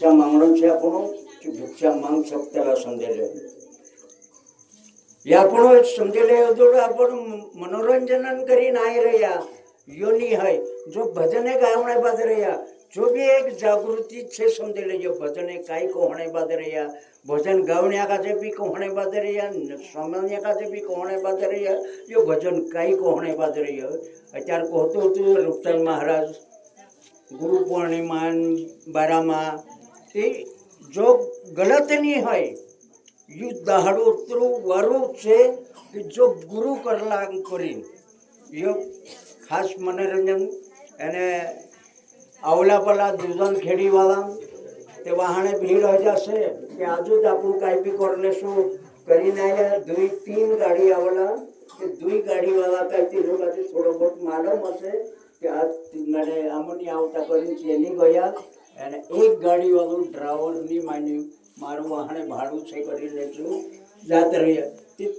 मागणं છે આપણું કે ભિક્ષા માંગ શકતેલા સમજેલે એ આપણો સમજેલે જોડે આપણું મનોરંજન કરીને આવી રહ્યા યોની હોય જો ભજને ગાવણે બાદ રહ્યા जो भी एक जागृति छे समझे ले जो भजन काई कोहणे बाद रहा भजन गावने का जे भी कोहणे बाद रहा समझने का जे भी कोहणे बाद रहा यो भजन काई कोहणे बाद रहा अत्यार कहतो तो रूपचंद महाराज गुरु पूर्णिमा 12 ते जो गलत नहीं है यू दहाड़ो उतरू वारू छे कि जो गुरु करला करी यो खास मनोरंजन एने आवला पला दुधन खेड़ी वाला ते वहाने भीड़ हो जासे कि आजू ज आपू काई भी कर लेशु करीने आया 2-3 गाड़ी आवला कि 2 गाड़ी वाला काई ती लोग आज थोड़ो बहुत मालूम हसे कि आज मैंने अमनी आवता करी चेली गया અને એક ગાડી વાળો ડ્રાઈવર ની માની મારું વાહને ભાડું છે કરી લેજો જાત રહ્યા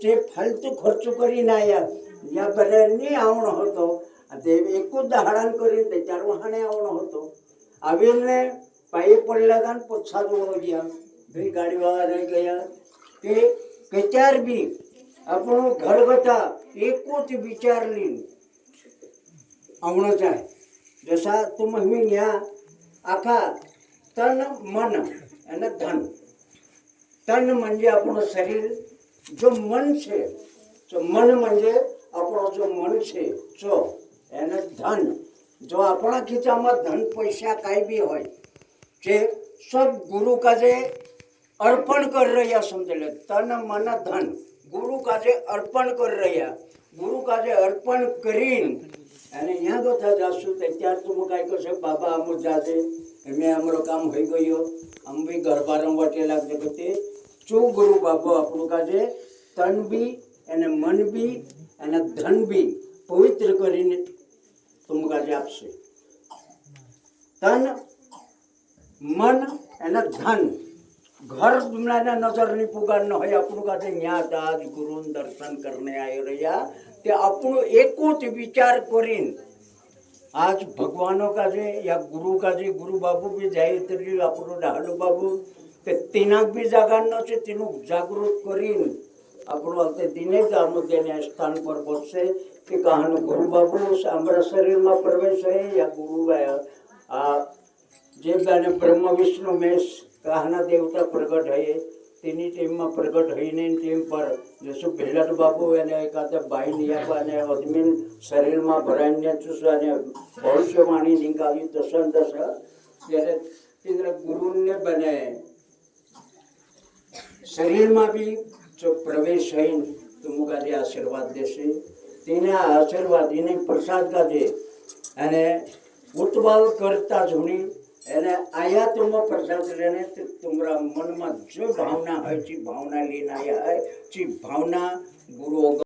તે ફાલતુ ખર્ચ કરી ના આયા યા કરે ની આવણો હતો તે એક દહાડાન કરી તે ચાર વાહને આવણો હતો આવીને પાઈ પડલા ગાન પોછા જોડો ગયા બે ગાડી વાળા રહી ગયા તે કચાર બી આપણો ઘર બતા એકો જ વિચાર લીન આવણો ચાહે जैसा तुम हमें यहाँ आखा तन मन અને ધન તન म्हणजे આપણું શરીર જો મન છે તો મન म्हणजे આપણો જો મન છે જો એને ધન જો આપણા ખીચામાં ધન પૈસા કાંઈ બી હોય કે सब गुरु काजे अर्पण कर रहा समझे ले तन मन धन गुरु काजे अर्पण कर रहा गुरु काजे अर्पण करीन અને यहाँ तो था जासु त्यार तुम काय कसे बाबा अमु जाते मैं अमरो काम हो गयो हम भी घर बारम वाटे लाग जगते चो गुरु बाबा આપણું કાજે તન બી અને મન બી અને ધન બી પવિત્ર કરીને तुम કાજે આપશે તન મન અને ધન घर दुनिया नजर नहीं पुगार न હોય આપણું કાજે ન્યા દાદ ગુરુ દર્શન करने आयो રહ્યા તે આપણો એકોત विचार करीन आज भगवानों का जे या गुरु का जे गुरु बाबू भी जाए तरी આપણો ડાહલો બાબુ તે तीनाक भी जागानो છે તેનું જાગૃત કરીને આપણો તે દિને જ આમોદેને સ્થાન પર પહોંચશે કે કહાનો ગુરુ બાબુ અમારા શરીરમાં પ્રવેશ है या गुरु आ जे गाने ब्रह्म विष्णु महेश कहना देवता प्रगट है तेनी टीम में प्रगट है टीम पर जैसे भेलट बाबू ने एकाद बाई लिया ने अदमीन शरीर में भराઈને ચૂસવાને ભવિષ્યવાણી નિકાલી દશન દસ ત્યારે તેના ગુરુને બને शरीर में भी जो प्रवेश है तुमका जे आशीर्वाद देशे तेना आशीर्वाद इने प्रसाद का जे अने उतवाल करता जुनी एने आया तुम प्रसाद लेने तुम्हारा मन में जो भावना है ची भावना लेना आया है ची भावना गुरु